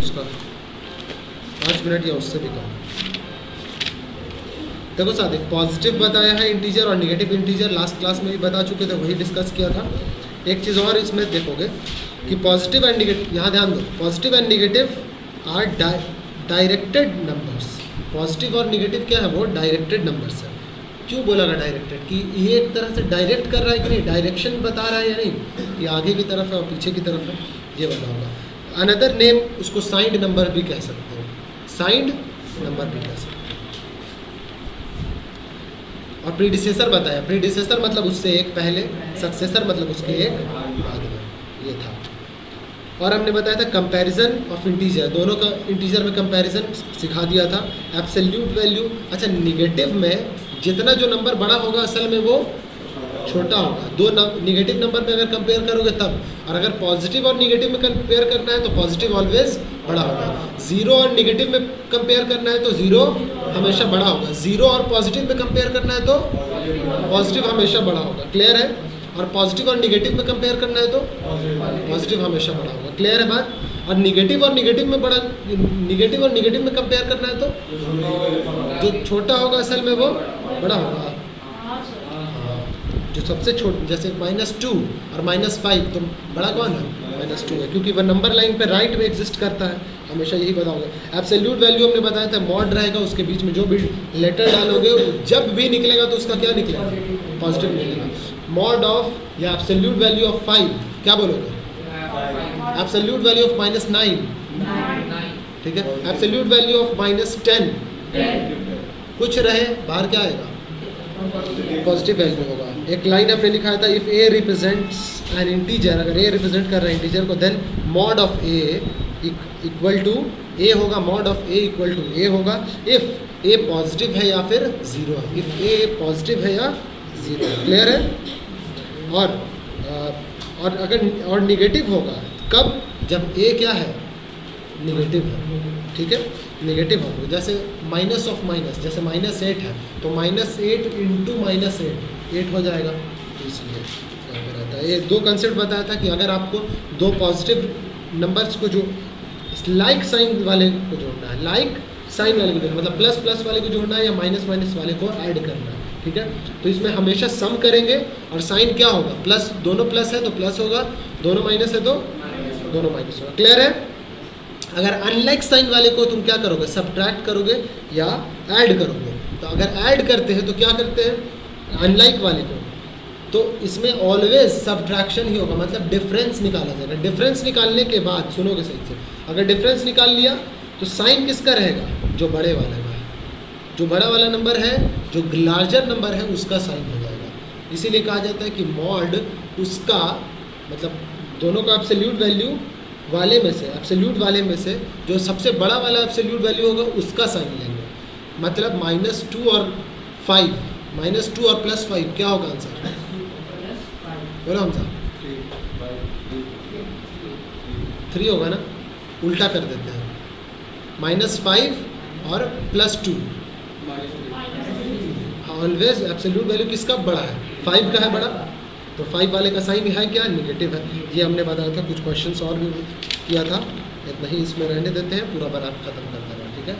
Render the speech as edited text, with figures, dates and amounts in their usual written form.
उसका 5 मिनट या उससे भी कम। देखो साथ एक पॉजिटिव बताया है इंटीजर और निगेटिव इंटीजर, लास्ट क्लास में भी बता चुके थे, वही डिस्कस किया था। एक चीज़ और इसमें देखोगे कि पॉजिटिव एंड निगेटिव, यहाँ ध्यान दो, positive and negative are directed numbers. Positive और निगेटिव क्या है, वो डायरेक्टेड नंबर्स है। क्यों बोला गया डायरेक्टेड, कि ये एक तरह से डायरेक्ट कर रहा है कि नहीं, डायरेक्शन बता रहा है या नहीं, कि आगे की तरफ है और पीछे की तरफ है, ये बता होगा। अनदर नेम उसको साइंड नंबर भी कह सकते हो, साइंड नंबर भी कह सकते हो। और प्रीडिसेसर बताया, प्रीडिसेसर मतलब उससे एक पहले, सक्सेसर मतलब उसके एक बाद में, ये था। और हमने बताया था कंपैरिजन ऑफ इंटीजर, दोनों का इंटीजर में कंपैरिजन सिखा दिया था। एब्सोल्यूट वैल्यू, अच्छा निगेटिव में जितना जो नंबर बड़ा होगा असल में वो छोटा होगा। दो निगेटिव नंबर में अगर कंपेयर करोगे तब, और अगर पॉजिटिव और निगेटिव में कंपेयर करना है तो पॉजिटिव ऑलवेज बड़ा होगा। जीरो और निगेटिव में कंपेयर करना है तो जीरो हमेशा बड़ा होगा। जीरो और पॉजिटिव में कंपेयर करना है तो पॉजिटिव हमेशा बड़ा होगा। क्लियर है? और पॉजिटिव और निगेटिव में कंपेयर करना है तो पॉजिटिव हमेशा बड़ा होगा। क्लियर है बात? और निगेटिव में बड़ा, निगेटिव और निगेटिव में कंपेयर करना है तो जो छोटा होगा असल में वो बड़ा होगा। जो सबसे छोटा, जैसे -2 और -5, तो बड़ा कौन है? -2 है, क्योंकि वह नंबर लाइन पे राइट में एग्जिस्ट करता है, हमेशा यही बताओगे। एब्सोल्यूट वैल्यू हमने बताया था मॉड रहेगा, उसके बीच में जो भी लेटर डालोगे जब भी निकलेगा तो उसका क्या निकलेगा? पॉजिटिव निकलेगा। मॉड ऑफ या एब्सोल्यूट वैल्यू ऑफ 5 क्या बोलोगे? एब्सोल्यूट वैल्यू ऑफ -9, ठीक है। एब्सोल्यूट वैल्यू ऑफ -10, कुछ रहे बाहर क्या आएगा? पॉजिटिव वैल्यू होगा। एक लाइन हमने लिखा था, if a represents an integer, अगर ए रिप्रेजेंट कर रहा है इंटीजर को, then mod of a equal to a होगा, mod of a equal to a होगा इफ ए पॉजिटिव है या फिर जीरो है, इफ ए पॉजिटिव है या जीरो है। क्लियर है? और अगर और निगेटिव होगा कब? जब ए क्या है? निगेटिव है, ठीक है, निगेटिव होगा। जैसे माइनस ऑफ माइनस, जैसे -8 है तो -8 इंटू -8 हो जाएगा, तो इसलिए यहाँ पे रहता है। ये दो कंसेप्ट बताया था कि अगर आपको दो पॉजिटिव नंबर्स को जो लाइक साइन वाले को जोड़ना है, लाइक साइन वाले को जोड़ना, मतलब प्लस प्लस वाले को जोड़ना है या माइनस माइनस वाले को ऐड करना है, ठीक है। तो इसमें हमेशा सम करेंगे और साइन क्या होगा? प्लस, दोनों प्लस है तो प्लस होगा, दोनों माइनस है तो दोनों माइनस होगा। क्लियर है? अगर अनलाइक साइन वाले को तुम क्या करोगे? सब्ट्रैक्ट करोगे या ऐड करोगे। तो अगर ऐड करते हैं तो क्या करते हैं? अनलाइक वाले को, तो इसमें ऑलवेज सब्ट्रैक्शन ही होगा, मतलब डिफरेंस निकाला जाएगा। डिफरेंस निकालने के बाद सुनोगे सही से, अगर डिफरेंस निकाल लिया तो साइन किसका रहेगा? जो बड़े वाले का है, जो बड़ा वाला नंबर है, जो लार्जर नंबर है उसका साइन हो जाएगा। इसीलिए कहा जाता है कि मॉड उसका, मतलब दोनों का एब्सोल्यूट वैल्यू वाले में से, एब्सोल्यूट वाले में से जो सबसे बड़ा वाला एब्सोल्यूट वैल्यू होगा उसका साइन लेंगे। मतलब -2 और 5, -2 और +5 क्या होगा आंसर? बोलो हम साहब, 3 होगा ना? उल्टा कर देते हैं, -5 और +2। ऑलवेज एब्सोल्यूट वैल्यू किसका बड़ा है? 5 का है बड़ा, तो 5 वाले का साइन है क्या? निगेटिव है। ये हमने बताया था, कुछ क्वेश्चंस और भी किया था, इतना ही इसमें रहने देते हैं, पूरा बना खत्म कर देना, ठीक है।